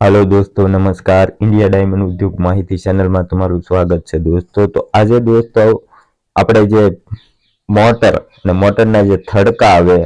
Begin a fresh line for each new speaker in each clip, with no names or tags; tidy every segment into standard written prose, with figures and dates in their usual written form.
Hello दोस्तों, नमस्कार। India diamond उद्योग माहिती चैनल में તમારું સ્વાગત છે દોસ્તો। તો આજે દોસ્તો આપણે જે મોટર અને મોટરના જે થડકા આવે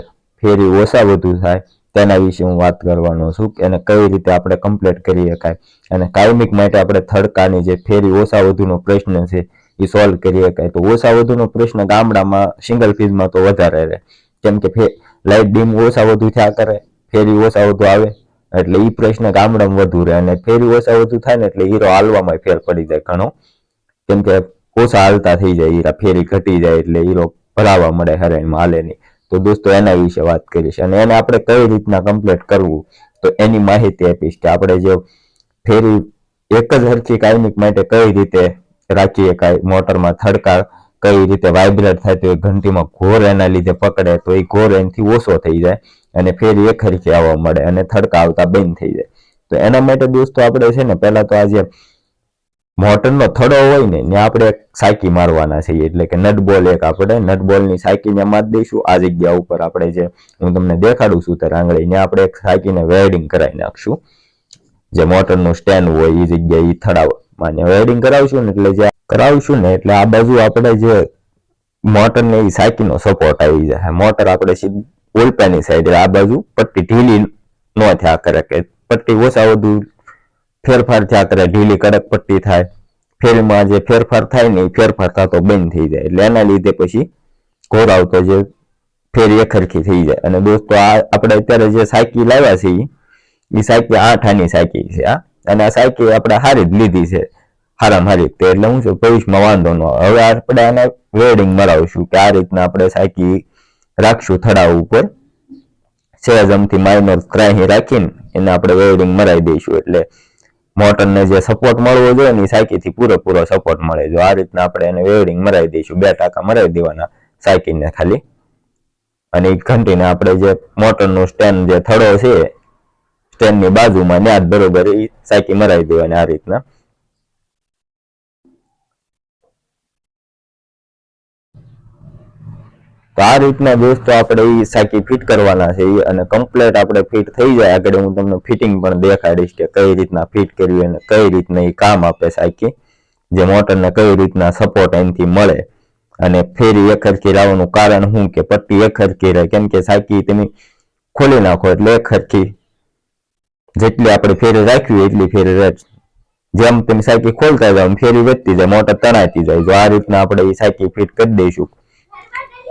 ફેરી ઓછા વધુ થાય તેના વિશે હું વાત કરવાનો છું કે એને કઈ રીતે આપણે કમ્પ્લીટ કરી શકાય અને કાયમિક માટે આપણે થડકાની જે ફેરી ઓછા વધુનો પ્રશ્ન છે એ સોલ્વ કરી શકાય। તો ઓછા વધુનો પ્રશ્ન ગામડામાં સિંગલ ફેઝમાં તો વધારે રહે, કેમ કે લાઇટ ડીમ ઓછા વધુ થયા કરે, ફેરી ઓછા વધુ આવે એટલે ઈ પ્રશ્ન ગામડામાં વધુ રહે અને ફેરી ઓછા વધુ થાય ને એટલે હીરો હાલવામાં ફેર પડી જાય ઘણો, કેમ કે ઓછા હાલતા થઈ જાય, હીરા ફેરી ઘટી જાય એટલે હીરો ભરાવા મળે, હરાઈમાં હાલે નહીં। તો દોસ્તો એના વિશે વાત કરીશ અને એને આપણે કઈ રીતના કમ્પ્લીટ કરવું તો એની માહિતી આપીશ કે આપણે જે ફેરી એક જ હરખી કાયમિક માટે કઈ રીતે રાખી શકાય, મોટરમાં થડકા કઈ રીતે વાઇબ્રેટ થાય તો એ ઘંટીમાં ઘોર એના લીધે પકડે તો એ ઘોર એનાથી ઓછો થઈ જાય અને ફેરી એક હરખી આવવા મળે અને થડકા આવતા બંધ થઈ જાય। તો એના માટે દોસ્તો આપણે છે ને પહેલા તો આ જે મોટરનો થડો હોય ને ત્યાં આપણે એક સાયકી મારવાના છીએ, એટલે કે નટબોલ એક આપણે નટબોલની સાયકીને મારી દઈશું। આ જગ્યા ઉપર આપણે જે હું તમને દેખાડું છું તે આંગળી ત્યાં આપણે એક સાયકીને વેલ્ડિંગ કરાવી નાખશું। જે મોટરનું સ્ટેન્ડ હોય એ જગ્યાએ એ થડામાં વેલ્ડિંગ કરાવશું ને એટલે જે કરાવશું ને એટલે આ બાજુ આપણે જે મોટરને એ સાયકીનો સપોર્ટ આવી જાય। મોટર આપણે સીધી ઉલટાની સાઈડ આ બાજુ પટ્ટી ઢીલી ન થયા કરે કે પટ્ટી ઓછા વધુ ફેરફાર થયા કરે, ઢીલી કડક પટ્ટી થાય, ફેરીમાં જે ફેરફાર થાય ને એ ફેરફાર થતો બંધ થઈ જાય એટલે એના લીધે પછી ઘોર આવતો જે ફેરી એકરખી થઈ જાય। અને દોસ્તો આ આપણે અત્યારે જે સાયકી લાવ્યા છે એ સાયકી 8 આની સાયકી છે આ, અને આ સાયકી આપણે હારી જ લીધી છે, હારામાં હારી તે એટલે હું છું ભવિષ્યમાં વાંધો ન આવે। હવે આપણે આને વેલ્ડિંગ મરાવશું કે આ રીતના આપણે સાયકી રાખશું થડા ઉપર, સેજમથી માઇનર ક્રાહી રાખીને એને આપણે વેલ્ડિંગ મરાવી દઈશું એટલે મોટરને જે સપોર્ટ મળવો જોઈએ ને એ સાયકીથી પૂરેપૂરો સપોર્ટ મળે। જો આ રીતના આપણે એને વેલ્ડિંગ મરાવી દઈશું, 2 ટાંકા મરાવી દેવાના સાયકીને ખાલી, અને એ ઘંટીને આપણે જે મોટરનું સ્ટેન્ડ જે થડો છે સ્ટેન્ડની બાજુમાં ત્યાં જ બરોબર એ સાયકી મરાવી દેવાની આ રીતના। તો આ રીતના દોસ્તો આપણે એ સાયકી ફિટ કરવાના છે અને કમ્પ્લીટ આપણે ફિટ થઈ જાય આગળ હું તમને ફિટિંગ પણ દેખાડીશ કે કઈ રીતના ફિટ કરવી અને કઈ રીતના એ કામ આપે સાયકી, જે મોટરને કઈ રીતના સપોર્ટ એનાથી મળે અને ફેરી એકરખી લાવવાનું કારણ શું કે પટ્ટી એકરખી રહે, કેમ કે સાયકી તમે ખોલી નાખો એટલે એકરખી જેટલી આપણે ફેરી રાખવી એટલી ફેરી રહે, જેમ તમે સાયકી ખોલતા જાવ ફેરી વધતી જાય, મોટર તણાતી જાય। જો આ રીતના આપણે એ સાયકી ફિટ કરી દઈશું,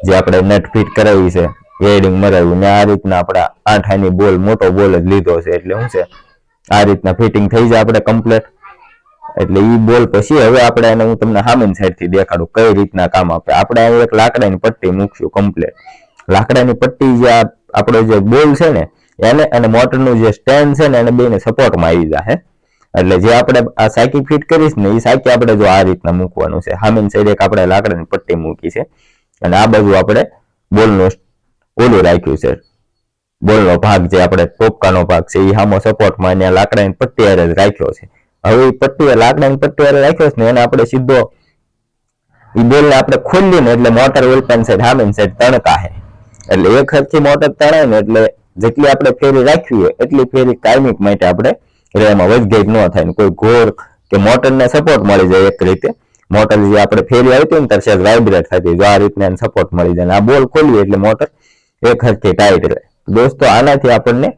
જે આપણે નટ ફિટ કરાવી છે વેલ્ડિંગ મરાવ્યું ને આ રીતના આપણે 8 આની બોલ મોટો બોલ જ લીધો છે એટલે શું છે આ રીતના ફિટિંગ થઈ જાય આપણે કમ્પ્લીટ। એટલે ઈ બોલ પછી હવે આપણે એને હું તમને સામેની સાઈડથી દેખાડું કઈ રીતના કામ આપે। આપણે અહીં એક લાકડાની પટ્ટી મૂકશું કમ્પ્લીટ, લાકડાની પટ્ટી જે આપણો જે બોલ છે ને એને અને મોટરનું જે સ્ટેન્ડ છે ને એને બેને સપોર્ટમાં આવી જાય, એટલે જે આપણે આ સાયકી ફિટ કરીશ ને એ સાયકી આપણે જો આ રીતના મૂકવાનું છે, સામેની સાઈડ એક આપણે લાકડાની પટ્ટી મૂકી છે અને આ બાજુ આપણે બોલનો ઓલું રાખ્યું છે, બોલનો ભાગ જે આપણે ટોપકાનો ભાગ છે એ સામો સપોર્ટમાં અહીંયા લાકડાની પટ્ટી હારે જ રાખ્યો છે। હવે એ પટ્ટી લાકડાની પટ્ટી હારે રાખ્યો છે ને એને આપણે સીધો એ બોલને આપણે ખોલીએ ને એટલે મોટર ઓલપાની સાઈડ સામેની સાઈડ તણકા છે, એટલે એક હરખી મોટર તણાય ને એટલે જેટલી આપણે ફેરી રાખવી હોય એટલી ફેરી કાયમિક માટે આપણે એમાં વધઘટ ન થાય ને કોઈ ઘોર કે મોટરને સપોર્ટ મળી જાય એક રીતે। મોટર જે આપણે ફેરી આવતી ને ત્યારે સેજ વાઇબ્રેટ થતી, જો આ રીતના એને સપોર્ટ મળી જાય, આ બોલ ખોલીએ એટલે મોટર એક હરખી ટાઈટ રહે। દોસ્તો આનાથી આપણને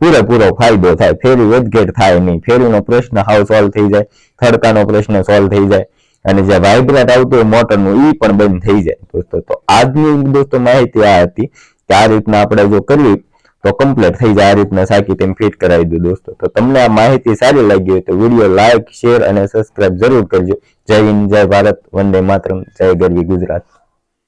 પૂરેપૂરો ફાયદો થાય, ફેરી વધઘટ થાય નહીં, ફેરીનો પ્રશ્ન હાવ સોલ્વ થઈ જાય, થડકાનો પ્રશ્ન સોલ્વ થઈ જાય અને જે વાઇબ્રેટ આવતું હોય મોટરનું એ પણ બંધ થઈ જાય દોસ્તો। તો આજની દોસ્તો માહિતી આ હતી કે આ રીતના આપણે જો કરવી તો કમ્પ્લીટ થઈ જાય, આ રીતના સાયકી તમે ફિટ કરાવી દો દોસ્તો। તો તમને આ માહિતી સારી લાગી હોય તો વિડીયો લાઈક, શેર અને સબસ્ક્રાઇબ જરૂર કરજો। જય હિન્દ, જય ભારત, વંદે માતરમ, જય ગરવી ગુજરાત।